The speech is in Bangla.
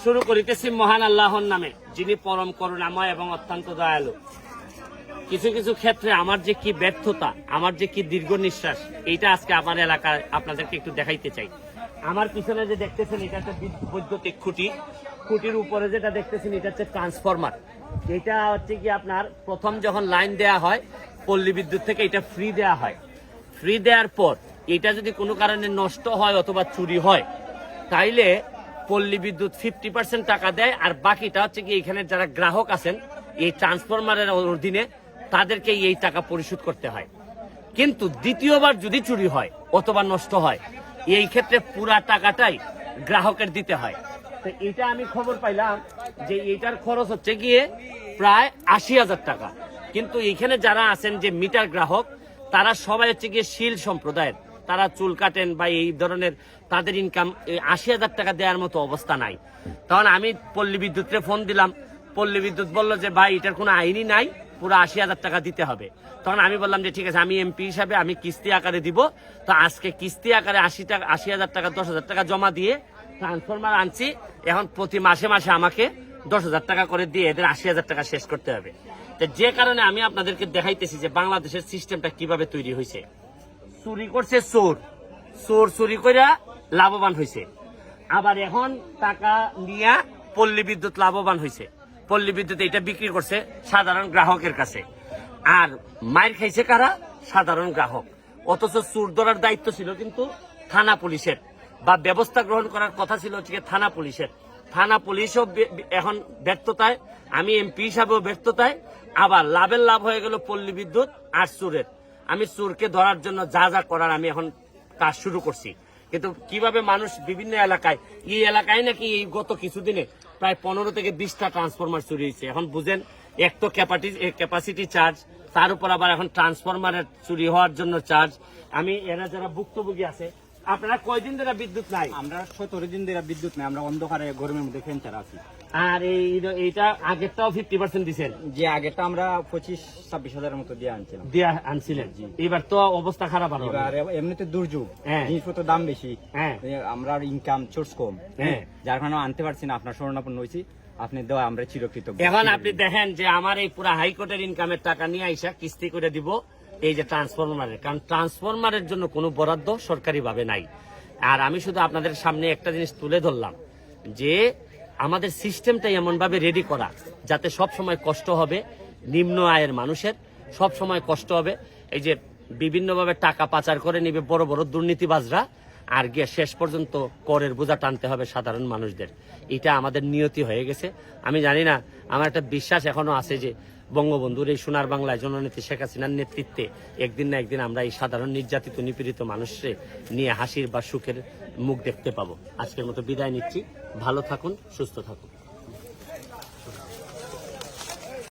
শুরু করিতেছি মহান আল্লাহর নামে, যিনি পরম করুণাময় এবং অত্যন্ত দয়ালু। কিছু কিছু ক্ষেত্রে আমার যে কি ব্যর্থতা, আমার যে কি দীর্ঘ নিঃশ্বাস, এইটা আজকে আমার এলাকায় আপনাদেরকে একটু দেখাইতে চাই। আমার পিছনে যে দেখতেছেন এটা হচ্ছে বৈদ্যুতিক খুঁটি, খুঁটির উপরে যেটা দেখতেছেন এটা হচ্ছে ট্রান্সফরমার। এটা হচ্ছে কি আপনার প্রথম যখন লাইন দেয়া হয় পল্লী বিদ্যুৎ থেকে এটা ফ্রি দেয়া হয়। ফ্রি দেওয়ার পর এটা যদি কোনো কারণে নষ্ট হয় অথবা চুরি হয়, তাইলে পল্লী বিদ্যুৎ 50% টাকা দেয়, আর বাকিটা হচ্ছে কি এখানে যারা গ্রাহক আছেন এই ট্রান্সফরমারের অধীনে তাদেরকে এই টাকা পরিশোধ করতে হয়। কিন্তু দ্বিতীয়বার যদি চুরি হয় অথবা নষ্ট হয়, এই ক্ষেত্রে পুরা টাকাটাই গ্রাহকের দিতে হয়। তো এটা আমি খবর পাইলাম যে এইটার খরচ হচ্ছে গিয়ে প্রায় 80,000 টাকা। কিন্তু এখানে যারা আছেন যে মিটার গ্রাহক, তারা সবাই হচ্ছে গিয়ে শীল সম্প্রদায়ের, তারা চুল কাটেন বা এই ধরনের, তাদের ইনকাম 80,000 টাকা দেওয়ার মতো অবস্থা নাই। তখন আমি পল্লী বিদ্যুৎকে ফোন দিলাম, পল্লী বিদ্যুৎ বললো যে ভাই এটার কোনো আইনই নাই, পুরো 80,000 টাকা দিতে হবে। তখন আমি বললাম যে ঠিক আছে, আমি এমপি হিসাবে আমি কিস্তি আকারে দিব। তো আজকে কিস্তি আকারে 80,000 টাকা 10,000 টাকা জমা দিয়ে ট্রান্সফরমার আনছি। এখন প্রতি মাসে মাসে আমাকে 10,000 টাকা করে দিয়ে এদের 80,000 টাকা শেষ করতে হবে। তো যে কারণে আমি আপনাদেরকে দেখাইতেছি যে বাংলাদেশের সিস্টেমটা কিভাবে তৈরি হয়েছে। চুরি করছে চোর, চোর চুরি করে লাভবান হয়েছে। আবার এখন টাকা নিয়ে পল্লী বিদ্যুৎ লাভবান হয়েছে। পল্লী বিদ্যুৎ এটা বিক্রি করছে সাধারণ গ্রাহকের কাছে, আর মাইর খাইছে কারা? সাধারণ গ্রাহক। অথচ চোর ধরার দায়িত্ব ছিল কিন্তু থানা পুলিশের, বা ব্যবস্থা গ্রহণ করার কথা ছিল হচ্ছে থানা পুলিশের। থানা পুলিশও এখন ব্যর্থতায়, আমি এমপি হিসাবেও ব্যর্থতায়। আবার লাভের লাভ হয়ে গেল পল্লী বিদ্যুৎ আর চোরের। আমি চোরকে ধরার জন্য যা যা করার আমি এখন কাজ শুরু করছি। কিন্তু কিভাবে মানুষ বিভিন্ন এলাকায়, এই এলাকায় নাকি এই গত কিছুদিনে প্রায় 15 থেকে 20টা ট্রান্সফরমার চুরি হয়েছে। এখন বুঝেন, এক তো ক্যাপাসিটি চার্জ, তার উপর আবার এখন ট্রান্সফরমারের চুরি হওয়ার জন্য চার্জ। আমি এরা যারা ভুক্তভোগী আছে, আপনারা কয়দিন ধরে বিদ্যুৎ নাই? আমরা 17 দিন ধরে বিদ্যুৎ নাই, আমরা অন্ধকারে গরমের মধ্যে ফ্যান ছাড়া আছি। আর এইটা আগেরটাও 50% দিচ্ছেন? যে আগেরটা আমরা 25-26 হাজারের মতো দিয়ে আনছিলাম। দিয়ে আনছিলেন? এবার তো অবস্থা খারাপ। এবার এমনিতে দুর্যোগ, জিনিসপত্র দাম বেশি, আমরা ইনকাম সোর্স কম, যার কারণে আনতে পারছি না। আপনার শরণাপন্ন হয়েছি, আপনি দেওয়া আমরা চিরকৃতজ্ঞ। এখন আপনি দেখেন যে আমার এই পুরা হাইকোর্টের ইনকামের টাকা নিয়ে আইসা কিস্তি করে দিব এই যে ট্রান্সফরমারের, কারণ ট্রান্সফরমারের জন্য কোনো বরাদ্দ সরকারি ভাবে নাই। আর আমি শুধু আপনাদের সামনে একটা জিনিস তুলে ধরলাম যে আমাদের সিস্টেমটাই এমন ভাবে রেডি করা যাতে সব সময় কষ্ট হবে নিম্ন আয়ের মানুষের, সব সময় কষ্ট হবে। এই যে বিভিন্নভাবে টাকা পাচার করে নিবে বড় বড় দুর্নীতিবাজরা, আর গিয়ে শেষ পর্যন্ত করের বোঝা টানতে হবে সাধারণ মানুষদের। এটা আমাদের নিয়তি হয়ে গেছে। আমি জানি না, আমার একটা বিশ্বাস এখনো আছে যে বঙ্গবন্ধুর এই সোনার বাংলায় জননেত্রী শেখ হাসিনার নেতৃত্বে একদিন না একদিন আমরা এই সাধারণ নির্যাতিত নিপীড়িত মানুষের নিয়ে হাসির বা সুখের মুখ দেখতে পাবো। আজকের মতো বিদায় নিচ্ছি। ভালো থাকুন, সুস্থ থাকুন।